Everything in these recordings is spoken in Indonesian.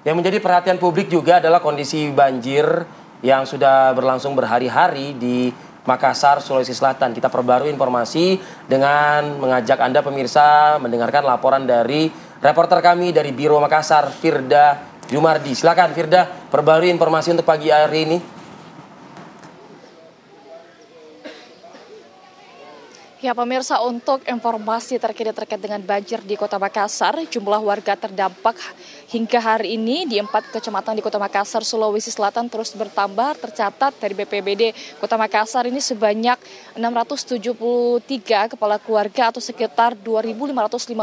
Yang menjadi perhatian publik juga adalah kondisi banjir yang sudah berlangsung berhari-hari di Makassar, Sulawesi Selatan. Kita perbarui informasi dengan mengajak Anda pemirsa mendengarkan laporan dari reporter kami dari Biro Makassar, Firda Jumardi. Silakan Firda, perbarui informasi untuk pagi hari ini. Ya pemirsa, untuk informasi terkini terkait dengan banjir di Kota Makassar, jumlah warga terdampak hingga hari ini di 4 kecamatan di Kota Makassar, Sulawesi Selatan terus bertambah. Tercatat dari BPBD Kota Makassar ini sebanyak 673 kepala keluarga atau sekitar 2.551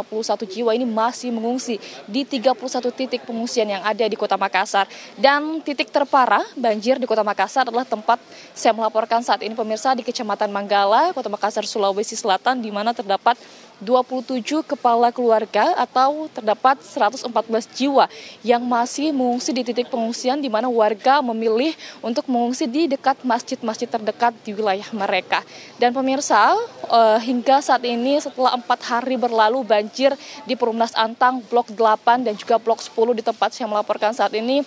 jiwa ini masih mengungsi di 31 titik pengungsian yang ada di Kota Makassar. Dan titik terparah banjir di Kota Makassar adalah tempat saya melaporkan saat ini pemirsa di Kecamatan Manggala, Kota Makassar, Sulawesi Selatan, di mana terdapat 27 kepala keluarga atau terdapat 114 jiwa yang masih mengungsi di titik pengungsian, di mana warga memilih untuk mengungsi di dekat masjid-masjid terdekat di wilayah mereka. Dan pemirsa, hingga saat ini setelah 4 hari berlalu banjir di Perumnas Antang, Blok 8 dan juga Blok 10 di tempat saya melaporkan saat ini,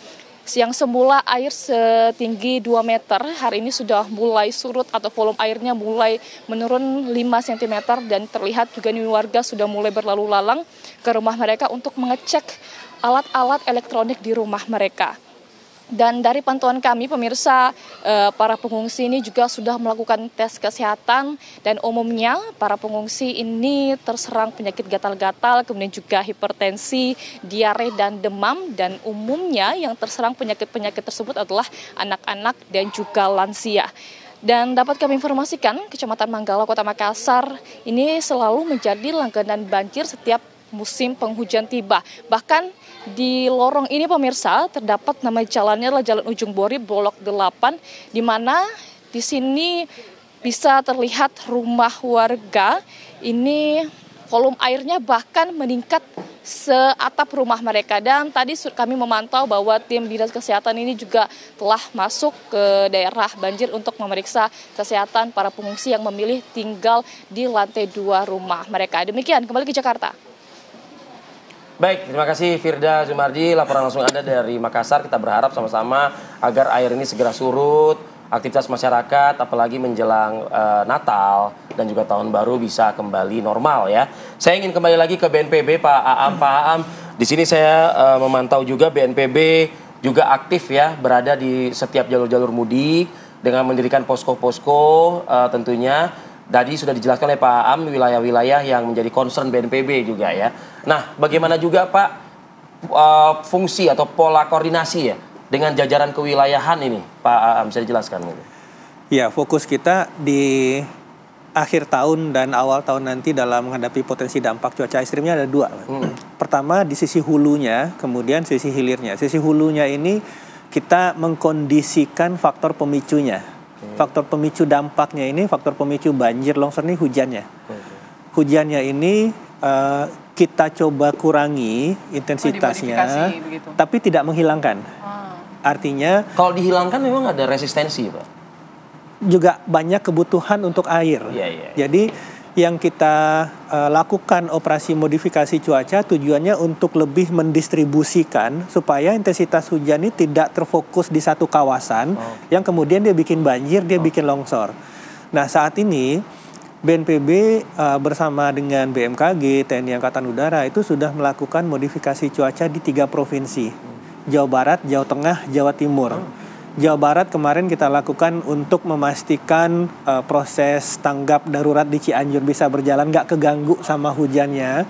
yang semula air setinggi 2 meter, hari ini sudah mulai surut atau volume airnya mulai menurun 5 cm dan terlihat juga nih warga sudah mulai berlalu lalang ke rumah mereka untuk mengecek alat-alat elektronik di rumah mereka. Dan dari pantauan kami pemirsa, para pengungsi ini juga sudah melakukan tes kesehatan dan umumnya para pengungsi ini terserang penyakit gatal-gatal, kemudian juga hipertensi, diare dan demam, dan umumnya yang terserang penyakit-penyakit tersebut adalah anak-anak dan juga lansia. Dan dapat kami informasikan, Kecamatan Manggala, Kota Makassar ini selalu menjadi langganan banjir setiap musim penghujan tiba. Bahkan di lorong ini pemirsa terdapat nama jalannya adalah Jalan Ujung Bori, Blok 8, di mana di sini bisa terlihat rumah warga ini volume airnya bahkan meningkat seatap rumah mereka. Dan tadi kami memantau bahwa tim dinas kesehatan ini juga telah masuk ke daerah banjir untuk memeriksa kesehatan para pengungsi yang memilih tinggal di lantai 2 rumah mereka. Demikian, kembali ke Jakarta. Baik, terima kasih Firda Jumardi, laporan langsung Anda dari Makassar. Kita berharap sama-sama agar air ini segera surut, aktivitas masyarakat apalagi menjelang Natal dan juga Tahun Baru bisa kembali normal ya. Saya ingin kembali lagi ke BNPB, Pak Aam. Pak Aam, di sini saya memantau juga BNPB juga aktif ya, berada di setiap jalur-jalur mudik dengan mendirikan posko-posko tentunya. Tadi sudah dijelaskan oleh Pak Aam wilayah-wilayah yang menjadi concern BNPB juga ya. Nah, bagaimana juga Pak fungsi atau pola koordinasi ya dengan jajaran kewilayahan ini, Pak Aam, bisa dijelaskan? Ya, fokus kita di akhir tahun dan awal tahun nanti dalam menghadapi potensi dampak cuaca ekstrimnya ada 2. Pertama di sisi hulunya, kemudian sisi hilirnya. Sisi hulunya ini kita mengkondisikan faktor pemicunya. Faktor pemicu dampaknya ini, faktor pemicu banjir longsor ini hujannya. Hujannya ini kita coba kurangi intensitasnya, tapi tidak menghilangkan. Artinya kalau dihilangkan memang ada resistensi, Pak. Juga banyak kebutuhan untuk air. Jadi yang kita lakukan operasi modifikasi cuaca tujuannya untuk lebih mendistribusikan supaya intensitas hujan ini tidak terfokus di satu kawasan yang kemudian dia bikin banjir, dia bikin longsor. Nah, saat ini BNPB bersama dengan BMKG, TNI Angkatan Udara itu sudah melakukan modifikasi cuaca di 3 provinsi. Jawa Barat, Jawa Tengah, Jawa Timur. Jawa Barat kemarin kita lakukan untuk memastikan proses tanggap darurat di Cianjur bisa berjalan, nggak keganggu sama hujannya.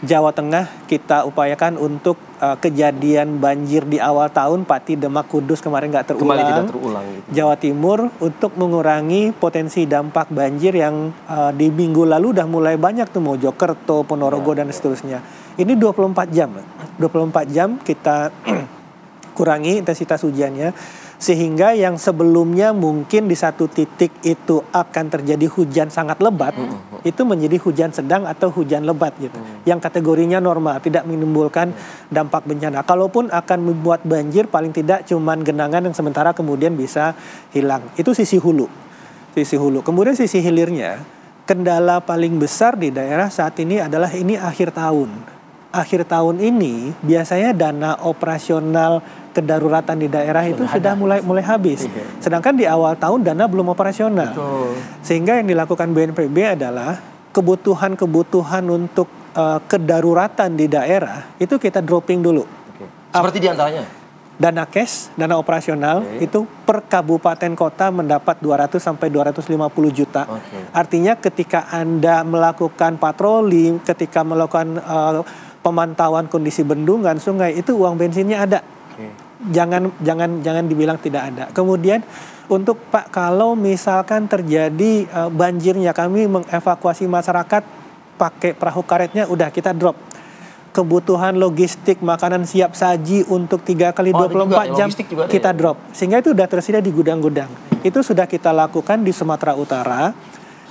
Jawa Tengah kita upayakan untuk kejadian banjir di awal tahun, Pati, Demak, Kudus kemarin nggak terulang. Kembali tidak terulang. Gitu. Jawa Timur untuk mengurangi potensi dampak banjir yang di minggu lalu udah mulai banyak tuh, Mojokerto, Ponorogo dan seterusnya. Ini 24 jam. 24 jam kita kurangi intensitas hujannya, sehingga yang sebelumnya mungkin di satu titik itu akan terjadi hujan sangat lebat, itu menjadi hujan sedang atau hujan lebat gitu. Yang kategorinya normal, tidak menimbulkan dampak bencana. Kalaupun akan membuat banjir, paling tidak cuman genangan yang sementara kemudian bisa hilang. Itu sisi hulu. Sisi hulu. Kemudian sisi hilirnya, kendala paling besar di daerah saat ini adalah ini akhir tahun. akhir tahun ini biasanya dana operasional kedaruratan di daerah itu sudah mulai habis. Sedangkan di awal tahun dana belum operasional. Betul. Sehingga yang dilakukan BNPB adalah kebutuhan untuk kedaruratan di daerah itu kita dropping dulu. Seperti diantaranya? Dana cash, dana operasional itu per kabupaten kota mendapat 200 sampai 250 juta. Artinya ketika Anda melakukan patroli, ketika melakukan pemantauan kondisi bendungan, sungai, itu uang bensinnya ada. Jangan dibilang tidak ada. Kemudian untuk Pak, kalau misalkan terjadi banjirnya, kami mengevakuasi masyarakat pakai perahu karetnya, udah kita drop. Kebutuhan logistik makanan siap saji untuk 3 kali 24 jam kita drop. Sehingga itu sudah tersedia di gudang-gudang. Itu sudah kita lakukan di Sumatera Utara,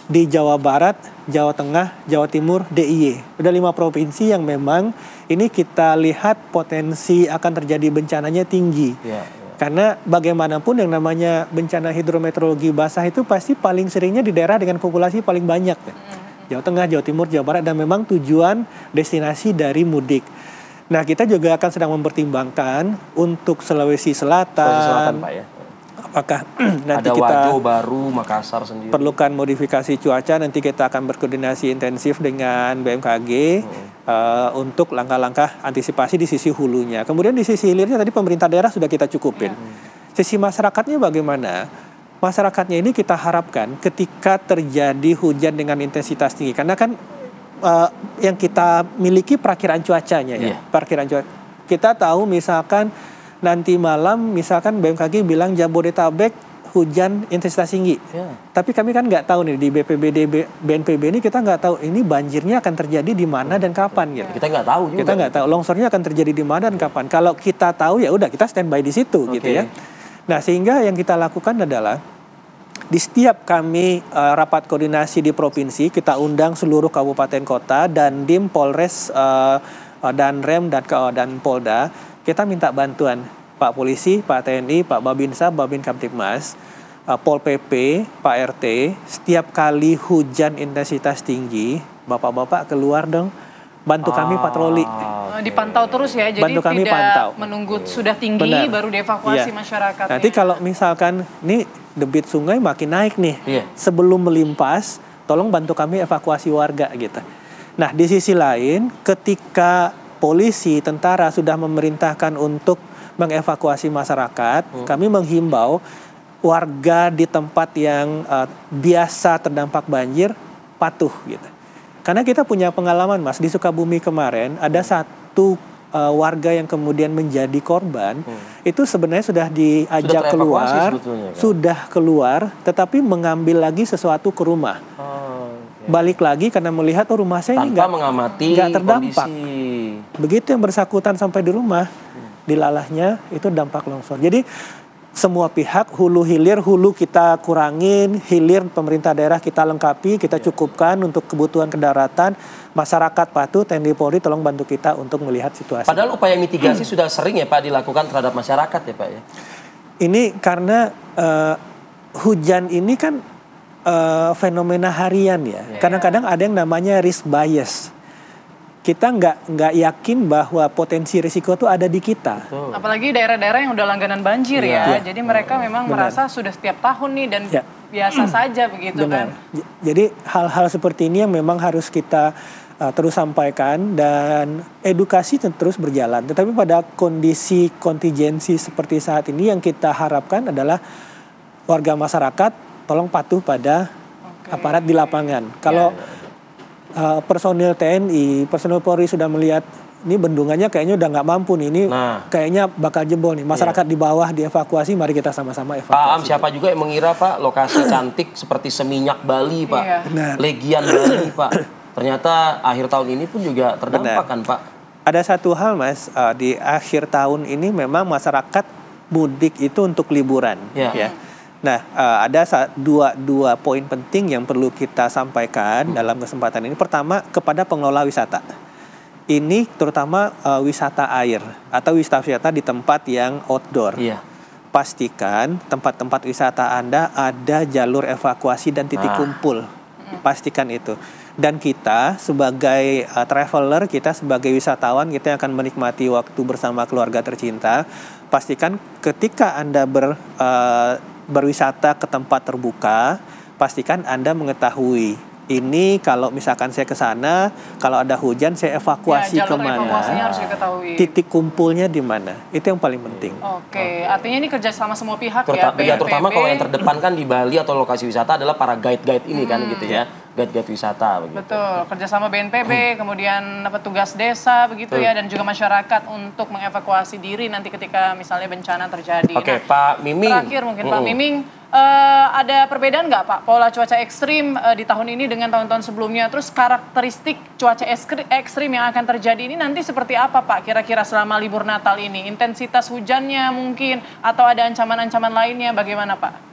di Jawa Barat, Jawa Tengah, Jawa Timur, DIY. Ada 5 provinsi yang memang ini kita lihat potensi akan terjadi bencananya tinggi. Karena bagaimanapun yang namanya bencana hidrometeorologi basah itu pasti paling seringnya di daerah dengan populasi paling banyak. Jawa Tengah, Jawa Timur, Jawa Barat, dan memang tujuan destinasi dari mudik. Nah, kita juga akan sedang mempertimbangkan untuk Sulawesi Selatan, Pak, ya. Apakah nanti ada kita Wajo baru, Makassar sendiri. Perlukan modifikasi cuaca, nanti kita akan berkoordinasi intensif dengan BMKG untuk langkah-langkah antisipasi di sisi hulunya. Kemudian di sisi hilirnya tadi pemerintah daerah sudah kita cukupin. Sisi masyarakatnya bagaimana? Masyarakatnya ini kita harapkan ketika terjadi hujan dengan intensitas tinggi, karena kan yang kita miliki perakiraan cuacanya ya, perakiraan cuaca. Kita tahu misalkan nanti malam misalkan BMKG bilang Jabodetabek hujan intensitas tinggi, tapi kami kan nggak tahu nih di BNPB ini kita nggak tahu ini banjirnya akan terjadi di mana dan kapan gitu. Kita nggak tahu juga. Kita nggak tahu longsornya akan terjadi di mana dan kapan. Kalau kita tahu ya udah kita standby di situ gitu ya. Nah, sehingga yang kita lakukan adalah di setiap kami rapat koordinasi di provinsi, kita undang seluruh kabupaten kota dan Dim, Polres, dan Rem dan Polda, kita minta bantuan Pak Polisi, Pak TNI, Pak Babinsa, Babin Kamtibmas, Pol PP, Pak RT, setiap kali hujan intensitas tinggi, bapak-bapak keluar dong, bantu kami patroli. Dipantau terus ya, jadi bantu kami tidak pantau. Menunggu sudah tinggi baru dievakuasi masyarakat. Nanti kalau misalkan nih debit sungai makin naik nih, sebelum melimpas, tolong bantu kami evakuasi warga gitu. Nah, di sisi lain, ketika polisi, tentara sudah memerintahkan untuk mengevakuasi masyarakat, kami menghimbau warga di tempat yang biasa terdampak banjir patuh gitu. Karena kita punya pengalaman, Mas, di Sukabumi kemarin ada satu warga yang kemudian menjadi korban, itu sebenarnya sudah diajak keluar, sudah keluar, tetapi mengambil lagi sesuatu ke rumah. Balik lagi karena melihat rumah saya ini nggak terdampak. Kondisi. Begitu yang bersangkutan sampai di rumah, dilalahnya itu dampak longsor. Jadi semua pihak, hulu hilir, hulu kita kurangin, hilir pemerintah daerah kita lengkapi, kita cukupkan untuk kebutuhan kedaratan, masyarakat patuh, TNI Polri tolong bantu kita untuk melihat situasi. Padahal upaya mitigasi sudah sering ya Pak dilakukan terhadap masyarakat ya Pak ya? Ini karena hujan ini kan fenomena harian ya. Kadang-kadang ada yang namanya risk bias. Kita nggak yakin bahwa potensi risiko itu ada di kita. Apalagi daerah-daerah yang udah langganan banjir ya. Jadi mereka memang merasa sudah setiap tahun nih dan biasa saja begitu kan. Jadi hal-hal seperti ini yang memang harus kita terus sampaikan dan edukasi terus berjalan. Tetapi pada kondisi kontingensi seperti saat ini yang kita harapkan adalah warga masyarakat tolong patuh pada aparat di lapangan. Kalau personil TNI, personil Polri sudah melihat ini bendungannya kayaknya udah nggak mampu nih, ini kayaknya bakal jebol nih. Masyarakat di bawah dievakuasi, mari kita sama-sama evakuasi. Pak Am, siapa juga yang mengira Pak lokasi cantik seperti Seminyak Bali Pak, Legian Bali Pak. Ternyata akhir tahun ini pun juga terdampak kan Pak. Ada satu hal Mas, di akhir tahun ini memang masyarakat mudik itu untuk liburan ya. Nah, ada dua poin penting yang perlu kita sampaikan dalam kesempatan ini. Pertama, kepada pengelola wisata. Ini terutama wisata air atau wisata di tempat yang outdoor. Pastikan tempat-tempat wisata Anda ada jalur evakuasi dan titik kumpul. Pastikan itu. Dan kita sebagai traveler, kita sebagai wisatawan, kita akan menikmati waktu bersama keluarga tercinta. Pastikan ketika Anda berwisata ke tempat terbuka, pastikan Anda mengetahui ini kalau misalkan saya ke sana, kalau ada hujan saya evakuasi kemana, harus diketahui. Titik kumpulnya di mana, itu yang paling penting. Oke, artinya ini kerja sama semua pihak terutama kalau yang terdepan kan di Bali atau lokasi wisata adalah para guide-guide ini kan gitu ya, guide-guide wisata begitu. Betul, kerjasama BNPB, kemudian petugas desa begitu ya, dan juga masyarakat untuk mengevakuasi diri nanti ketika misalnya bencana terjadi. Oke, Pak Miming. Terakhir mungkin Pak Miming, ada perbedaan nggak Pak pola cuaca ekstrim di tahun ini dengan tahun-tahun sebelumnya? Terus karakteristik cuaca ekstrim yang akan terjadi ini nanti seperti apa Pak kira-kira selama libur Natal ini? Intensitas hujannya mungkin atau ada ancaman-ancaman lainnya bagaimana Pak?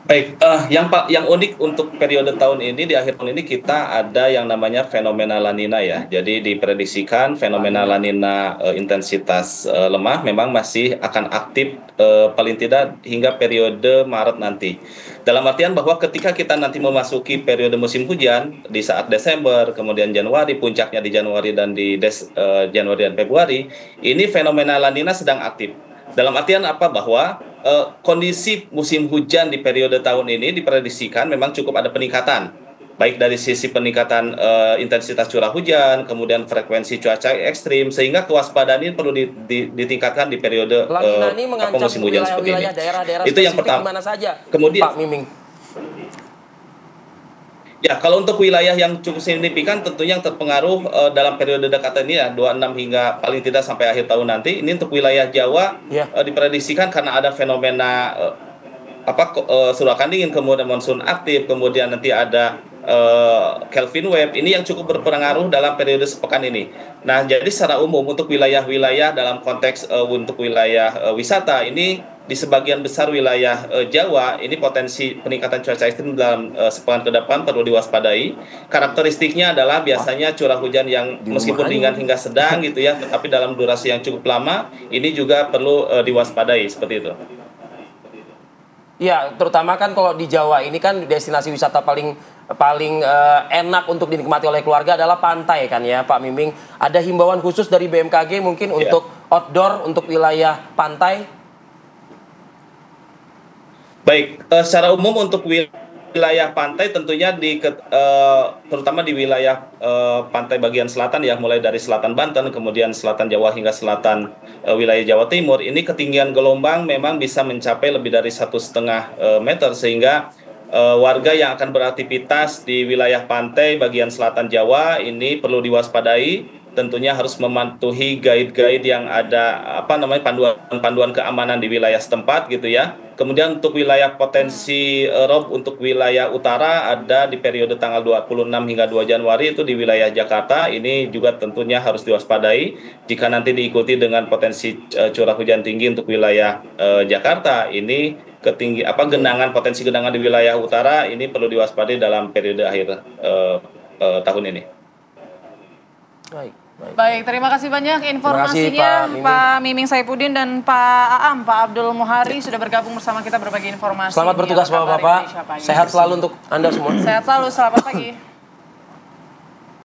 Baik, yang unik untuk periode tahun ini, di akhir tahun ini kita ada yang namanya fenomena La Nina ya. Jadi diprediksikan fenomena La Nina intensitas lemah memang masih akan aktif paling tidak hingga periode Maret nanti. Dalam artian bahwa ketika kita nanti memasuki periode musim hujan di saat Desember, kemudian Januari, puncaknya di Januari dan di Januari dan Februari, ini fenomena La Nina sedang aktif. Dalam artian apa? Bahwa kondisi musim hujan di periode tahun ini diprediksikan memang cukup ada peningkatan. Baik dari sisi peningkatan intensitas curah hujan, kemudian frekuensi cuaca ekstrim, sehingga kewaspadaan ini perlu ditingkatkan di periode musim hujan seperti ini. Daerah-daerah itu yang pertama. Mana saja, kemudian, Pak Miming? Ya, kalau untuk wilayah yang cukup signifikan tentunya yang terpengaruh dalam periode dekat ini ya 26 hingga paling tidak sampai akhir tahun nanti. Ini untuk wilayah Jawa diprediksikan karena ada fenomena surakan dingin, kemudian monsun aktif, kemudian nanti ada Kelvin wave. Ini yang cukup berpengaruh dalam periode sepekan ini. Nah, jadi secara umum untuk wilayah-wilayah dalam konteks untuk wilayah wisata ini di sebagian besar wilayah Jawa ini potensi peningkatan cuaca ekstrim dalam sepekan ke depan perlu diwaspadai. Karakteristiknya adalah biasanya curah hujan yang meskipun ringan hingga sedang gitu ya, tetapi dalam durasi yang cukup lama ini juga perlu diwaspadai seperti itu. Ya, terutama kan kalau di Jawa ini kan destinasi wisata paling enak untuk dinikmati oleh keluarga adalah pantai kan ya Pak Miming. Ada himbauan khusus dari BMKG mungkin untuk outdoor untuk wilayah pantai? Baik, secara umum untuk wilayah pantai tentunya terutama di wilayah pantai bagian selatan ya, mulai dari selatan Banten, kemudian selatan Jawa hingga selatan wilayah Jawa Timur, ini ketinggian gelombang memang bisa mencapai lebih dari 1,5 meter, sehingga warga yang akan beraktivitas di wilayah pantai bagian selatan Jawa ini perlu diwaspadai. Tentunya harus mematuhi guide-guide yang ada panduan-panduan keamanan di wilayah setempat gitu ya. Kemudian untuk wilayah potensi rob untuk wilayah utara ada di periode tanggal 26 hingga 2 Januari itu di wilayah Jakarta. Ini juga tentunya harus diwaspadai jika nanti diikuti dengan potensi curah hujan tinggi untuk wilayah Jakarta. Ini potensi genangan di wilayah utara ini perlu diwaspadai dalam periode akhir tahun ini. Baik, terima kasih banyak informasinya Pak Miming Saifuddin dan Pak Aam, Pak Abdul Muhari sudah bergabung bersama kita berbagi informasi. Selamat bertugas Bapak-Bapak, sehat selalu untuk Anda semua. Sehat selalu, selamat pagi.